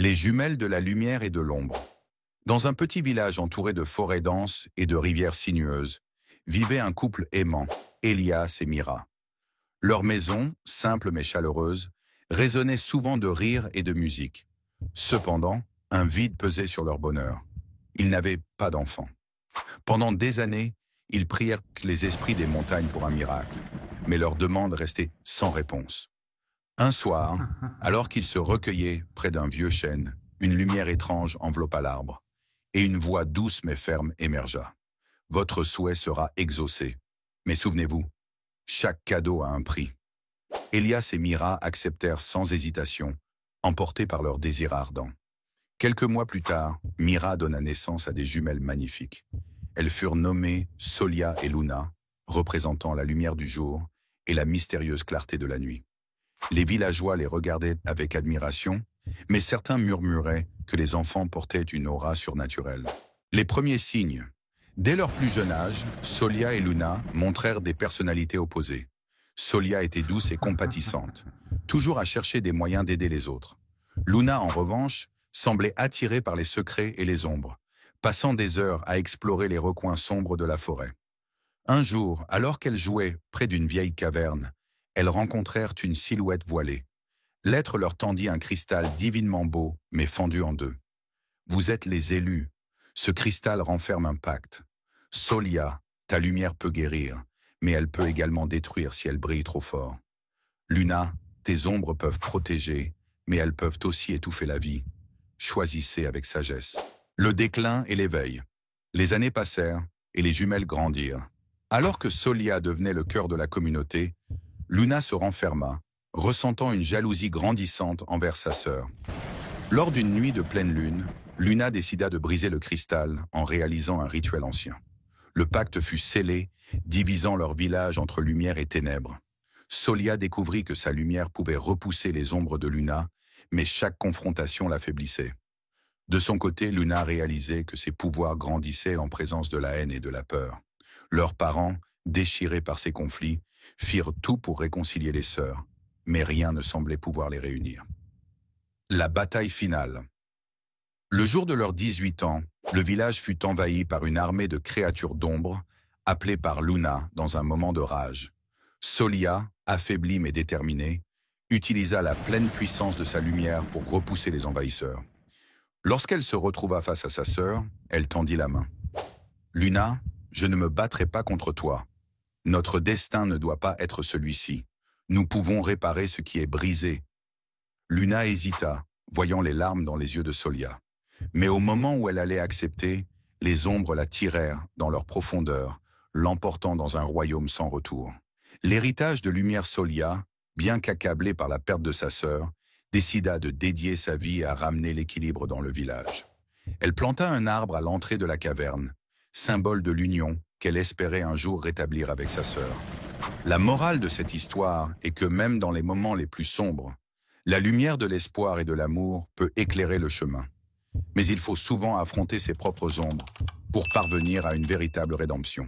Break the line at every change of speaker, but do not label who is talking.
Les jumelles de la lumière et de l'ombre. Dans un petit village entouré de forêts denses et de rivières sinueuses, vivait un couple aimant, Elias et Mira. Leur maison, simple mais chaleureuse, résonnait souvent de rires et de musique. Cependant, un vide pesait sur leur bonheur. Ils n'avaient pas d'enfants. Pendant des années, ils prièrent les esprits des montagnes pour un miracle, mais leur demande restait sans réponse. Un soir, alors qu'ils se recueillaient près d'un vieux chêne, une lumière étrange enveloppa l'arbre, et une voix douce mais ferme émergea. « Votre souhait sera exaucé. Mais souvenez-vous, chaque cadeau a un prix. » Elias et Mira acceptèrent sans hésitation, emportés par leur désir ardent. Quelques mois plus tard, Mira donna naissance à des jumelles magnifiques. Elles furent nommées Solia et Luna, représentant la lumière du jour et la mystérieuse clarté de la nuit. Les villageois les regardaient avec admiration, mais certains murmuraient que les enfants portaient une aura surnaturelle. Les premiers signes. Dès leur plus jeune âge, Solia et Luna montrèrent des personnalités opposées. Solia était douce et compatissante, toujours à chercher des moyens d'aider les autres. Luna, en revanche, semblait attirée par les secrets et les ombres, passant des heures à explorer les recoins sombres de la forêt. Un jour, alors qu'elles jouaient près d'une vieille caverne, elles rencontrèrent une silhouette voilée. L'être leur tendit un cristal divinement beau, mais fendu en deux. « Vous êtes les élus. Ce cristal renferme un pacte. Solia, ta lumière peut guérir, mais elle peut également détruire si elle brille trop fort. Luna, tes ombres peuvent protéger, mais elles peuvent aussi étouffer la vie. Choisissez avec sagesse. » Le déclin et l'éveil. Les années passèrent et les jumelles grandirent. Alors que Solia devenait le cœur de la communauté, Luna se renferma, ressentant une jalousie grandissante envers sa sœur. Lors d'une nuit de pleine lune, Luna décida de briser le cristal en réalisant un rituel ancien. Le pacte fut scellé, divisant leur village entre lumière et ténèbres. Solia découvrit que sa lumière pouvait repousser les ombres de Luna, mais chaque confrontation l'affaiblissait. De son côté, Luna réalisait que ses pouvoirs grandissaient en présence de la haine et de la peur. Leurs parents, déchirés par ces conflits, firent tout pour réconcilier les sœurs, mais rien ne semblait pouvoir les réunir. La bataille finale. Le jour de leurs 18 ans, le village fut envahi par une armée de créatures d'ombre, appelées par Luna dans un moment de rage. Solia, affaiblie mais déterminée, utilisa la pleine puissance de sa lumière pour repousser les envahisseurs. Lorsqu'elle se retrouva face à sa sœur, elle tendit la main. « Luna, je ne me battrai pas contre toi. Notre destin ne doit pas être celui-ci. Nous pouvons réparer ce qui est brisé. » Luna hésita, voyant les larmes dans les yeux de Solia. Mais au moment où elle allait accepter, les ombres la tirèrent dans leur profondeur, l'emportant dans un royaume sans retour. L'héritage de Lumière Solia, bien qu'accablé par la perte de sa sœur, décida de dédier sa vie à ramener l'équilibre dans le village. Elle planta un arbre à l'entrée de la caverne, symbole de l'union qu'elle espérait un jour rétablir avec sa sœur. La morale de cette histoire est que même dans les moments les plus sombres, la lumière de l'espoir et de l'amour peut éclairer le chemin. Mais il faut souvent affronter ses propres ombres pour parvenir à une véritable rédemption.